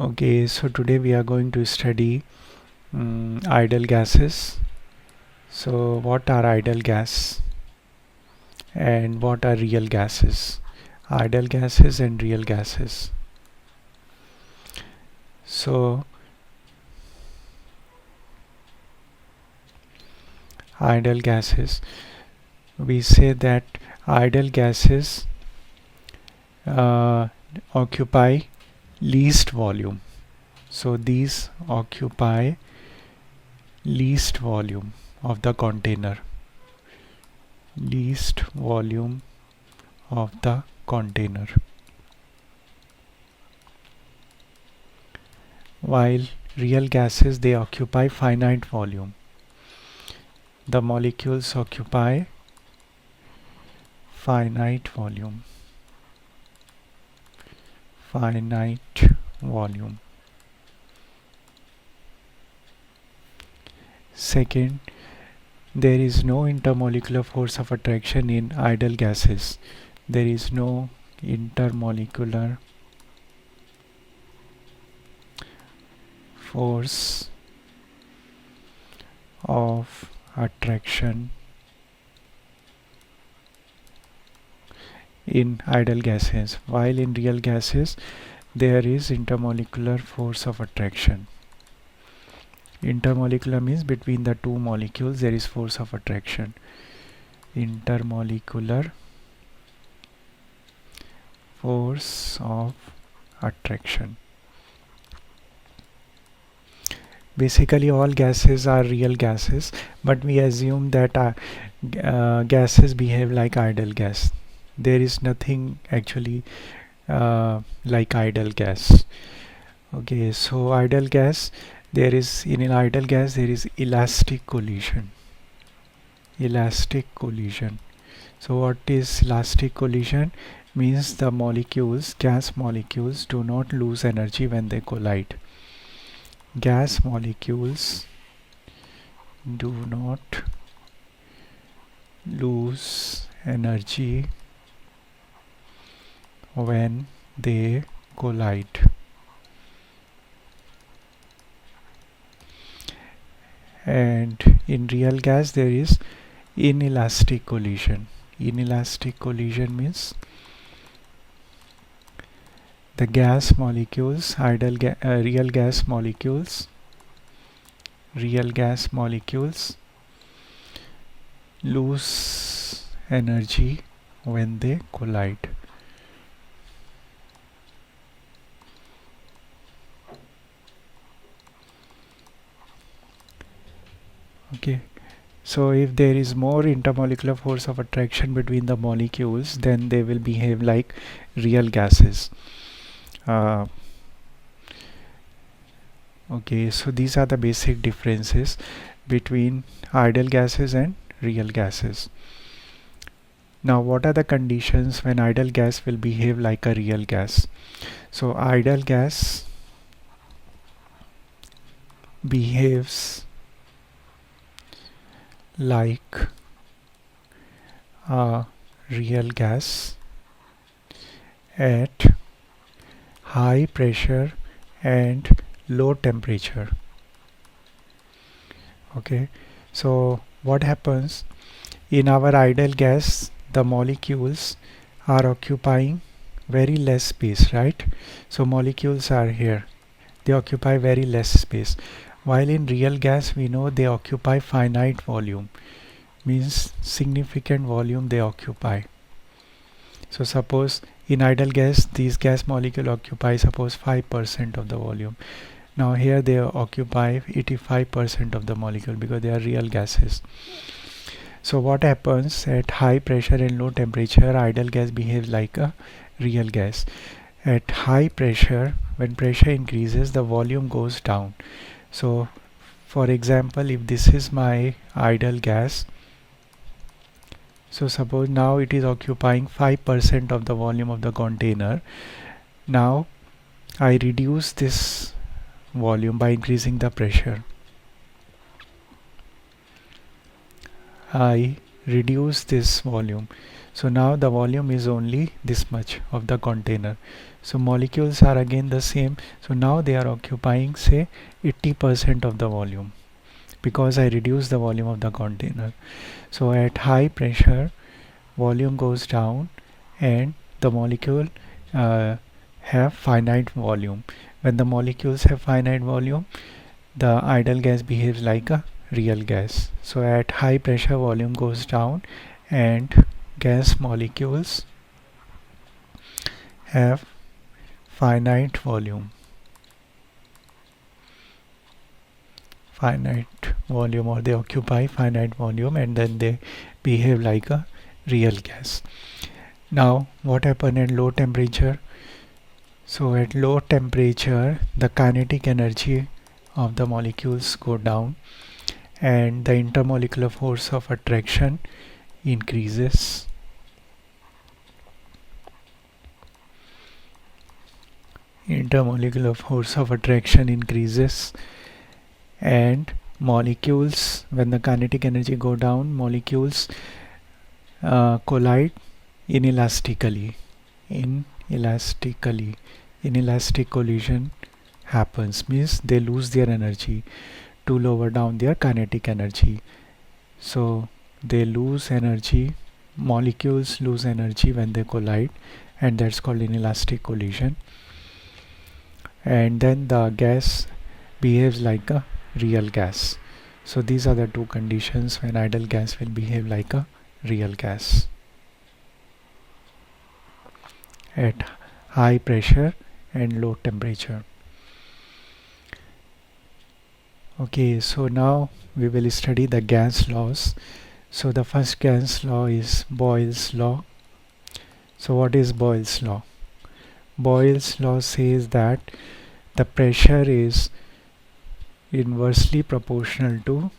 Okay, so today we are going to study ideal gases. So what are ideal gas and what are real gases? Ideal gases and real gases. So ideal gases, we say that ideal gases uh, occupy least volume. So these occupy least volume of the container. Least volume of the container. While real gases, they occupy finite volume. The molecules occupy finite volume. Finite volume. Second, there is no intermolecular force of attraction in ideal gases. There is no intermolecular force of attraction in ideal gases, while in real gases there is intermolecular force of attraction. Intermolecular means between the two molecules there is force of attraction. Intermolecular force of attraction. Basically all gases are real gases, but we assume that gases behave like ideal gas. There is nothing actually like ideal gas. Okay, so ideal gas, in an ideal gas there is elastic collision. Elastic collision. So what is elastic collision? Means the molecules, gas molecules, do not lose energy when they collide. Gas molecules do not lose energy when they collide. And in real gas there is inelastic collision. Inelastic collision means the gas molecules, real gas molecules lose energy when they collide. Okay, so if there is more intermolecular force of attraction between the molecules, then they will behave like real gases. Okay, so these are the basic differences between ideal gases and real gases. Now what are the conditions when ideal gas will behave like a real gas? So ideal gas behaves like a real gas at high pressure and low temperature. Okay, so what happens in our ideal gas? The molecules are occupying very less space, right? So molecules are here, they occupy very less space, while in real gas we know they occupy finite volume, means significant volume they occupy. So suppose in ideal gas these gas molecule occupy suppose 5% of the volume. Now here they occupy 85% of the molecule because they are real gases. So what happens at high pressure and low temperature? Ideal gas behaves like a real gas. At high pressure, when pressure increases, the volume goes down. So for example, if this is my ideal gas, so suppose now it is occupying 5% of the volume of the container. Now I reduce this volume by increasing the pressure. I reduce this volume. So now the volume is only this much of the container. So molecules are again the same. So now they are occupying say 80% of the volume because I reduce the volume of the container. So at high pressure volume goes down and the molecule have finite volume. When the molecules have finite volume, the ideal gas behaves like a real gas. So at high pressure volume goes down and gas molecules have finite volume. Or they occupy finite volume and then they behave like a real gas. Now what happens at low temperature? So at low temperature the kinetic energy of the molecules go down and the intermolecular force of attraction increases. Intermolecular force of attraction increases and molecules, when the kinetic energy go down, molecules collide inelastically. Inelastic collision happens, means they lose their energy to lower down their kinetic energy. So they lose energy, molecules lose energy when they collide, and that's called inelastic collision. And then the gas behaves like a real gas. So these are the two conditions when ideal gas will behave like a real gas at high pressure and low temperature. Okay, so now we will study the gas laws. So the first gas law is Boyle's law. So what is Boyle's law? Boyle's law says that the pressure is inversely proportional to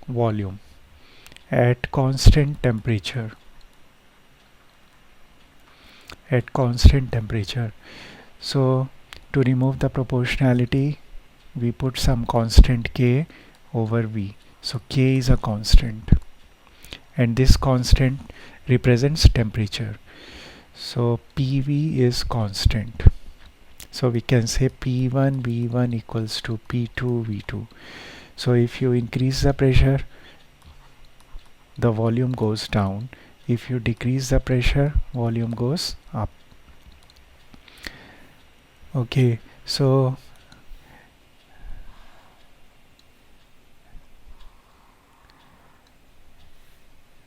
volume at constant temperature. So to remove the proportionality we put some constant K over V. So K is a constant and this constant represents temperature. So PV is constant. So we can say P1 V1 equals to P2 V2. So if you increase the pressure, the volume goes down. If you decrease the pressure, volume goes up. Okay, so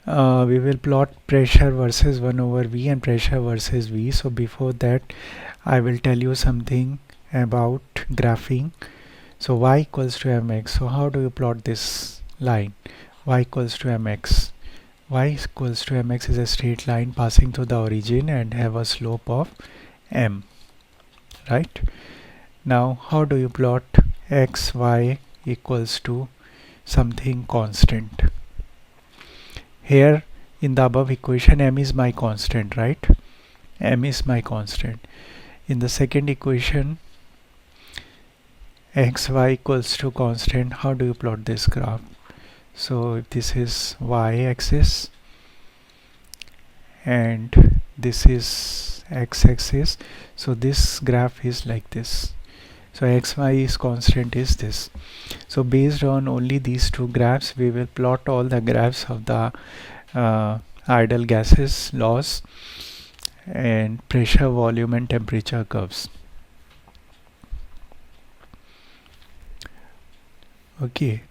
we will plot pressure versus 1 over V and pressure versus V. So before that I will tell you something about graphing. So y equals to mx. So how do you plot this line? Y equals to mx. Y equals to mx is a straight line passing through the origin and have a slope of m. Right? Now how do you plot x, y equals to something constant? Here in the above equation m is my constant, right? M is my constant. In the second equation x, y equals to constant. How do you plot this graph? So if this is y axis and this is x axis, so this graph is like this. So xy is constant is this. So based on only these two graphs we will plot all the graphs of the ideal gases laws and pressure, volume and temperature curves. Okay,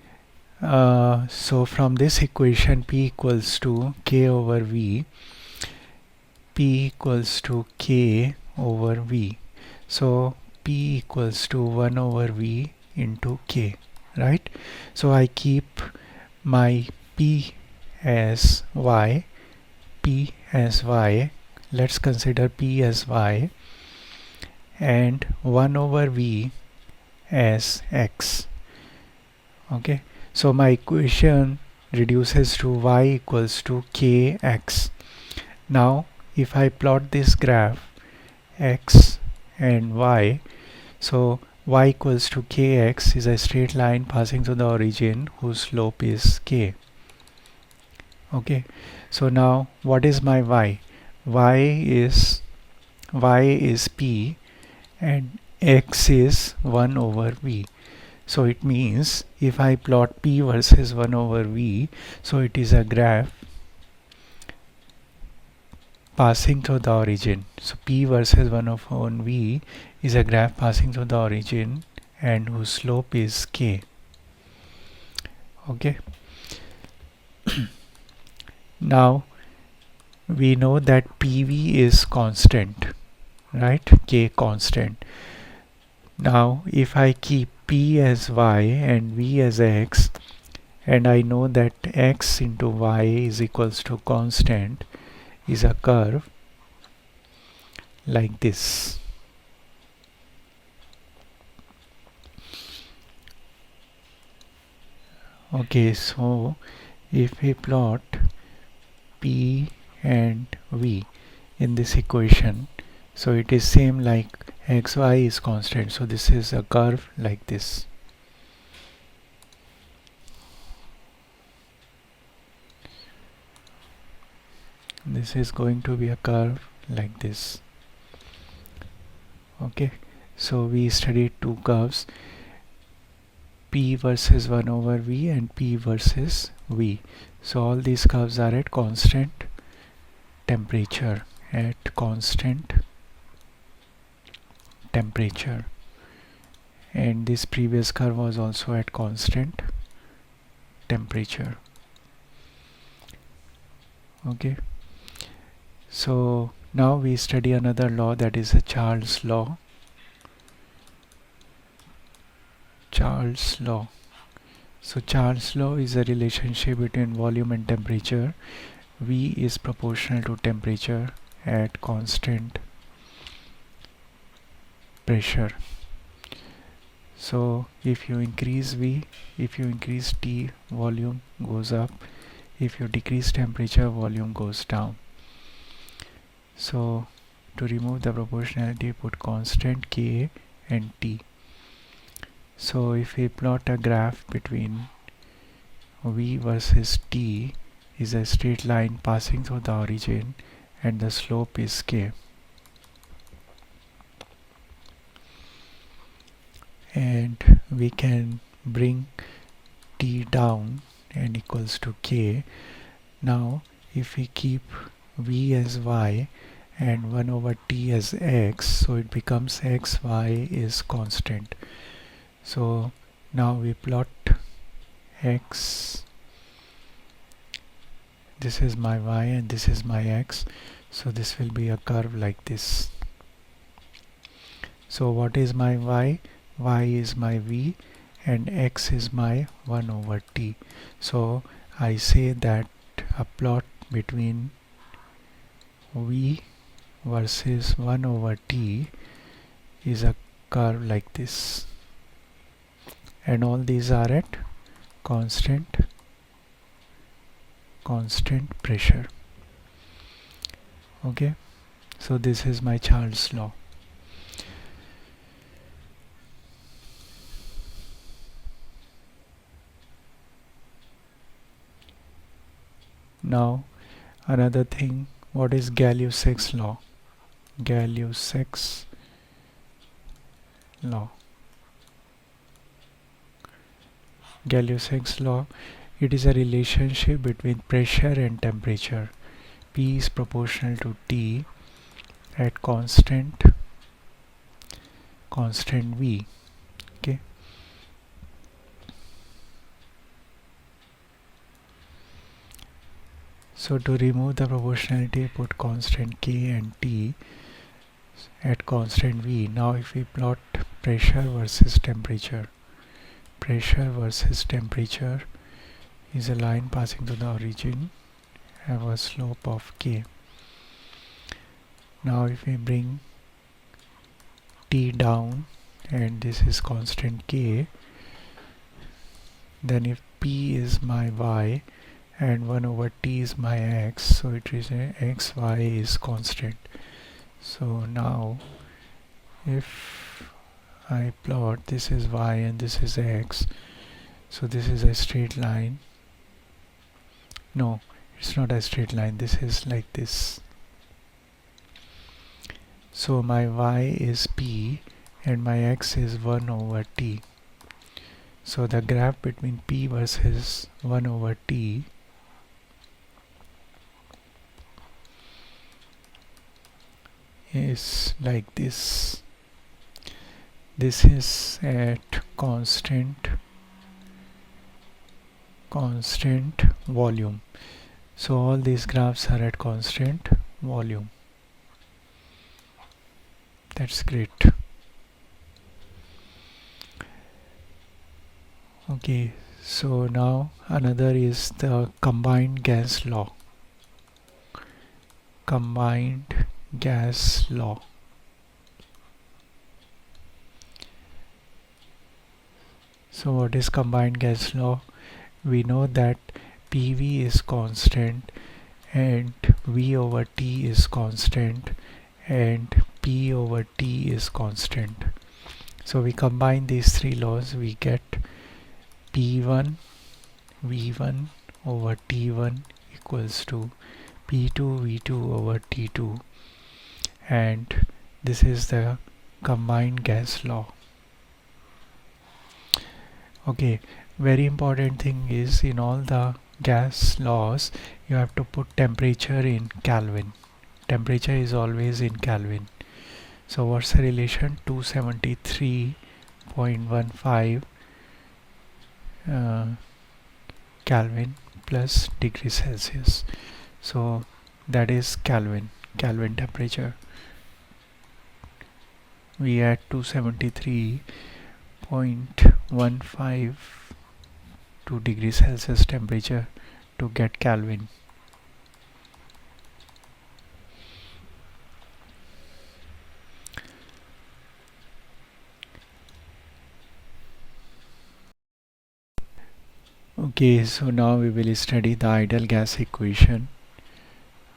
so from this equation P equals to K over V, P equals to K over V. So P equals to 1 over V into K, right? So I keep my P as Y, let's consider P as Y, and 1 over V as X. Okay, so my equation reduces to y equals to kx. Now if I plot this graph x and y, so y equals to kx is a straight line passing through the origin whose slope is k. Okay, so now what is my y? y is p and x is 1 over v. So it means if I plot p versus 1 over v, so it is a graph passing through the origin. So p versus 1 over v is a graph passing through the origin and whose slope is k. Okay. Now we know that PV is constant, right? K constant. Now if I keep P as y and V as x, and I know that x into y is equals to constant, is a curve like this. Okay, so if we plot P and V in this equation, so it is same like xy is constant, so this is a curve like this. This is going to be a curve like this. Okay, so we studied two curves, P versus 1 over V and P versus V. So all these curves are at constant temperature, and this previous curve was also at constant temperature. Okay, so now we study another law, that is a Charles law. So Charles law is a relationship between volume and temperature. V is proportional to temperature at constant pressure. So if you increase V, if you increase T, volume goes up. If you decrease temperature, volume goes down. So to remove the proportionality, put constant K and T. So if we plot a graph between V versus T, is a straight line passing through the origin and the slope is K. And we can bring T down and equals to K. Now if we keep V as y and 1 over T as x, so it becomes xy is constant. So now we plot x, this is my y and this is my x, so this will be a curve like this. So what is my y? Y is my v and x is my 1 over t. So I say that a plot between v versus 1 over t is a curve like this, and all these are at constant pressure. Okay, so this is my Charles law. Now another thing, what is Galius-Sykes law? Galius-Sykes law. Galius-Sykes law, it is a relationship between pressure and temperature. P is proportional to T at constant V. Okay. So to remove the proportionality, put constant K and T at constant V. Now if we plot pressure versus temperature, pressure versus temperature is a line passing to the origin, have a slope of K. Now if we bring T down and this is constant K, then if P is my y and 1 over T is my x, so it is xy is constant. So now if I plot, this is y and this is x, so this is a straight line. No, it's not a straight line, this is like this. So my y is p and my x is 1 over t. So the graph between p versus 1 over t is like this. This is at constant volume. So all these graphs are at constant volume. That's great. Okay, so now another is the combined gas law. Combined gas law. So what is combined gas law? We know that PV is constant and V over T is constant and P over T is constant. So we combine these three laws, we get P1 V1 over T1 equals to P2 V2 over T2, and this is the combined gas law. Okay, very important thing is in all the gas laws you have to put temperature in Kelvin. Temperature is always in Kelvin. So what's the relation? 273.15 Kelvin plus degree Celsius. So that is Kelvin temperature. We add 273.15 to degree Celsius temperature to get Kelvin. Okay, so now we will study the ideal gas equation.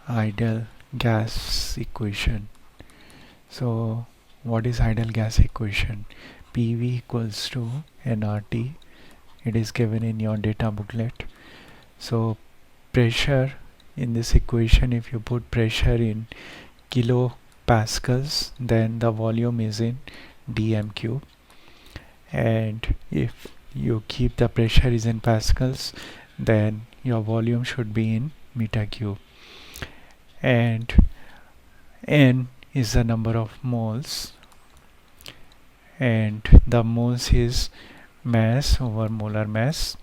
Ideal gas equation. So what is ideal gas equation? PV equals to nRT. It is given in your data booklet. So pressure in this equation, if you put pressure in kilopascals, then the volume is in dm cube, and if you keep the pressure is in pascals, then your volume should be in meter cube, and n is the number of moles and the moles is mass over molar mass.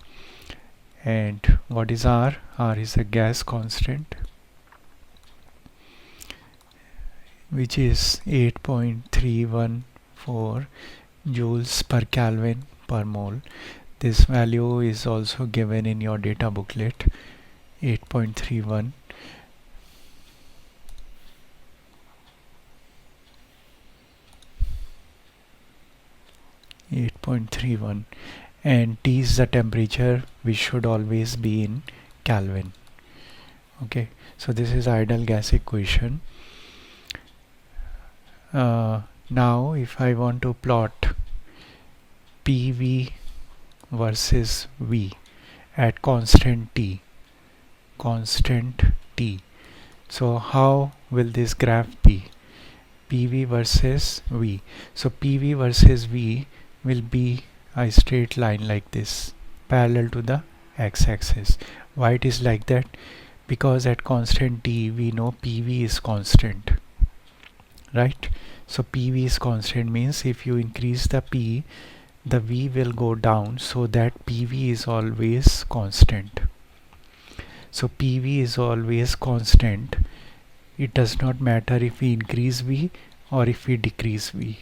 And what is R? R is a gas constant, which is 8.314 joules per Kelvin per mole. This value is also given in your data booklet, 8.31. And T is the temperature, which should always be in Kelvin. Okay, so this is ideal gas equation. Now if I want to plot PV versus V at constant T, so how will this graph be? PV versus V. So PV versus V will be a straight line like this, parallel to the x-axis. Why it is like that? Because at constant T we know PV is constant, right? So PV is constant means if you increase the P, the V will go down, so that PV is always constant. So PV is always constant. It does not matter if we increase V or if we decrease V.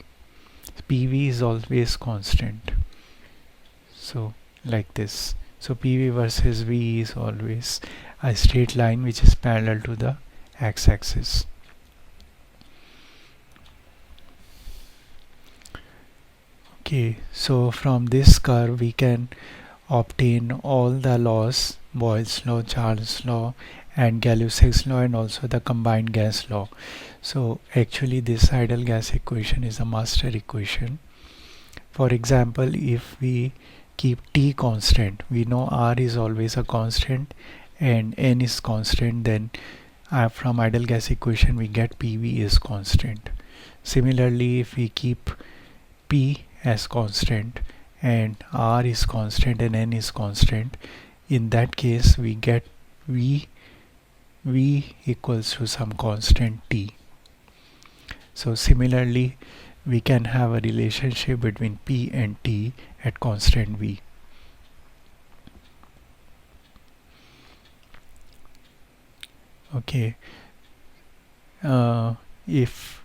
PV is always constant. So like this. So PV versus V is always a straight line which is parallel to the x-axis. Okay, so from this curve we can obtain all the laws, Boyle's law, Charles' law and Gay-Lussac's law, and also the combined gas law. So actually this ideal gas equation is a master equation. For example, if we keep T constant, we know R is always a constant and N is constant, then from ideal gas equation we get PV is constant. Similarly, if we keep P as constant and R is constant and N is constant, in that case we get V equals to some constant T. So similarly, we can have a relationship between P and T at constant V. Okay, if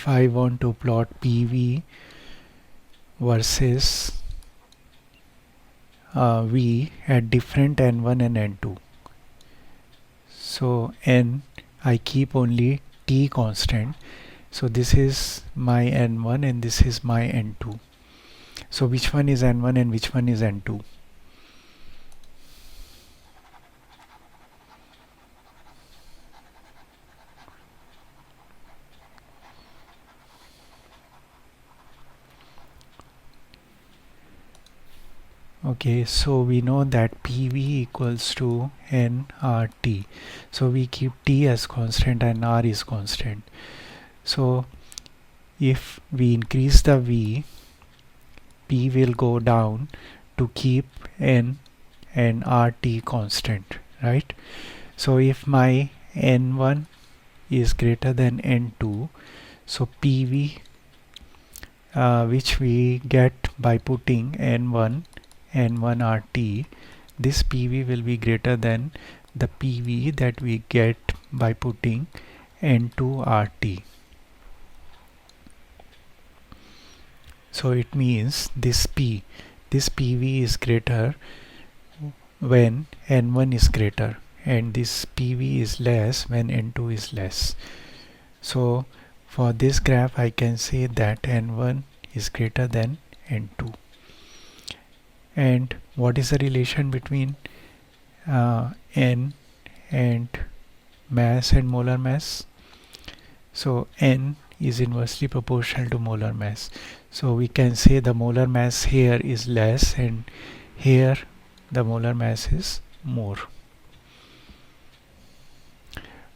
I want to plot PV versus V at different N1 and N2, so N I keep only T constant, so this is my N1 and this is my N2. So which one is N1 and which one is N2? Okay, so we know that PV equals to nRT. So we keep T as constant and R is constant. So if we increase the V, P will go down to keep N and RT constant, right? So if my N1 is greater than N2, so PV, which we get by putting N1 RT, this PV will be greater than the PV that we get by putting N2 RT. So it means this PV is greater when N1 is greater and this PV is less when N2 is less. So for this graph I can say that N1 is greater than N2. And what is the relation between N and mass and molar mass? So N is inversely proportional to molar mass. So we can say the molar mass here is less and here the molar mass is more.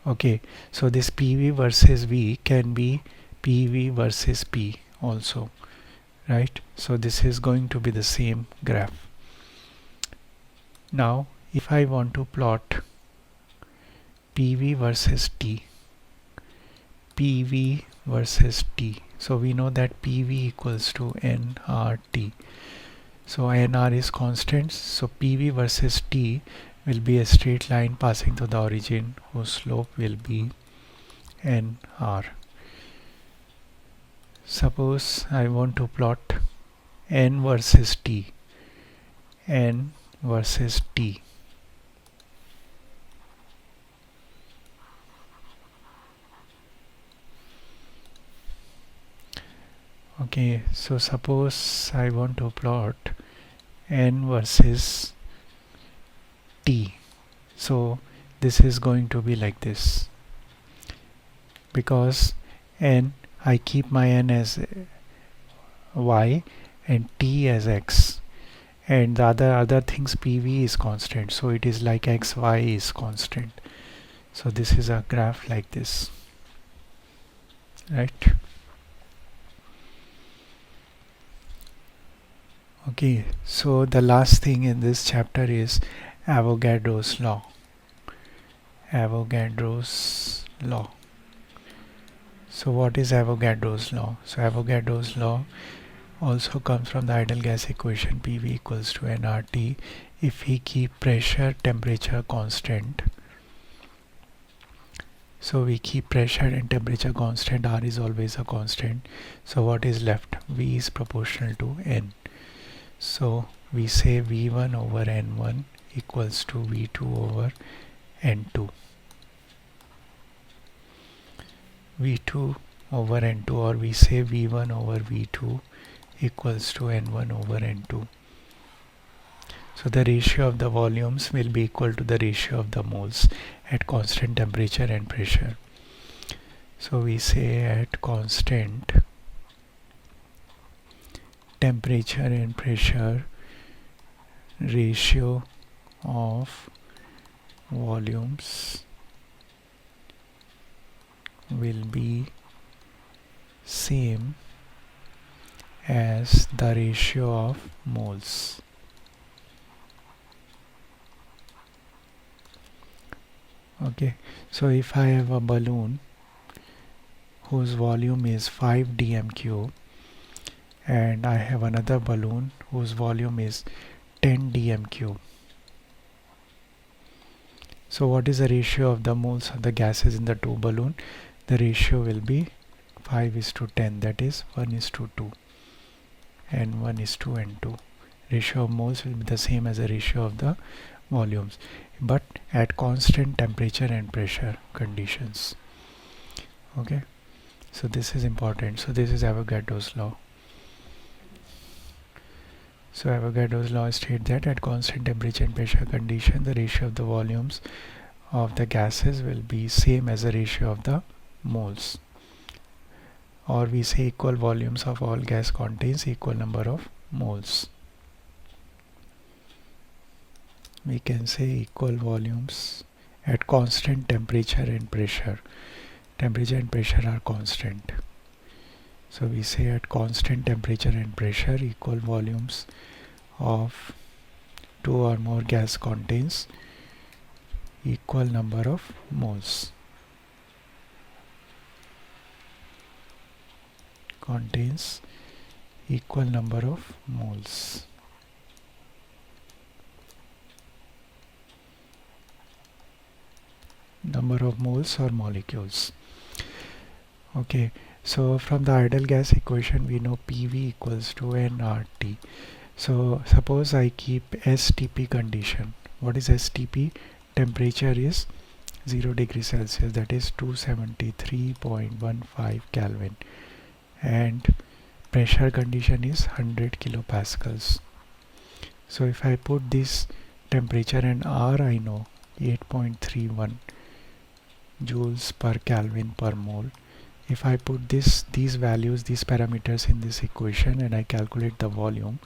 Okay, so this PV versus V can be PV versus P also, right? So this is going to be the same graph. Now if I want to plot PV versus T, PV versus T, so we know that PV equals to nRT. So nr is constant, so PV versus T will be a straight line passing through the origin whose slope will be nr. Suppose I want to plot N versus T, N versus T. Okay, so suppose I want to plot N versus T. So this is going to be like this, because N, I keep my N as Y and T as X, and the other things PV is constant, so it is like XY is constant. So this is a graph like this, right? Okay, so the last thing in this chapter is Avogadro's law. Avogadro's law. So what is Avogadro's law? So Avogadro's law also comes from the ideal gas equation PV equals to nRT if we keep pressure temperature constant. So we keep pressure and temperature constant, R is always a constant. So what is left? V is proportional to N. So we say V1 over N1 equals to V2 over N2. V2 over N2, or we say V1 over V2 equals to N1 over N2. So the ratio of the volumes will be equal to the ratio of the moles at constant temperature and pressure. So we say at constant temperature and pressure, ratio of volumes will be same as the ratio of moles. Okay, so if I have a balloon whose volume is 5 dm cube and I have another balloon whose volume is 10 dm cube, so what is the ratio of the moles of the gases in the two balloon? The ratio will be 5:10, that is 1:2 and 1:2 and 2. Ratio of moles will be the same as the ratio of the volumes, but at constant temperature and pressure conditions. Okay, so this is important. So this is Avogadro's law. So Avogadro's law states that at constant temperature and pressure condition, the ratio of the volumes of the gases will be same as the ratio of the moles, or we say equal volumes of all gas contains equal number of moles. We can say equal volumes at constant temperature and pressure. Temperature and pressure are constant. So we say at constant temperature and pressure equal volumes of two or more gas contains equal number of moles. Contains equal number of moles. Number of moles or molecules. Okay, so from the ideal gas equation we know PV equals to nRT. So suppose I keep STP condition. What is STP? Temperature is 0 degrees Celsius, that is 273.15 Kelvin, and pressure condition is 100 kilopascals. So if I put this temperature and R, I know 8.31 joules per Kelvin per mole. If I put these values, these parameters in this equation, and I calculate the volume,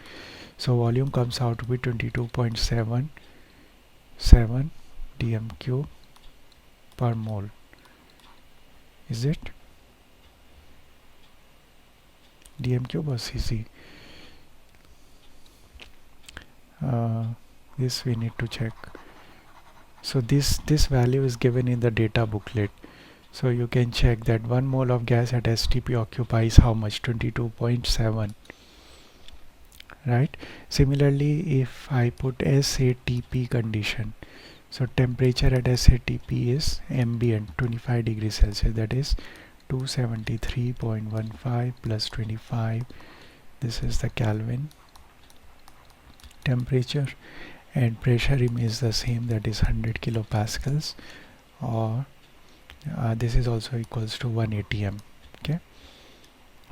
so volume comes out to be 22.77 dm cube per mole. Is it dm cube or cc? This we need to check. So this value is given in the data booklet, so you can check that 1 mole of gas at STP occupies how much? 22.7, right? Similarly, if I put SATP condition, so temperature at SATP is ambient 25 degrees Celsius, that is 273.15 plus 25, this is the Kelvin. Temperature and pressure remains the same, that is 100 kilopascals, or this is also equals to 1 atm. Okay,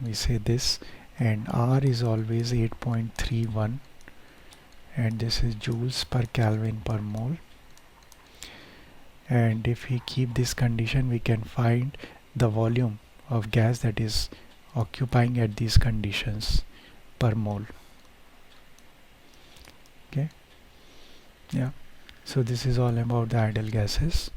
we say this, and R is always 8.31, and this is joules per Kelvin per mole. And if we keep this condition, we can find the volume of gas that is occupying at these conditions per mole. Okay, yeah, so this is all about the ideal gases.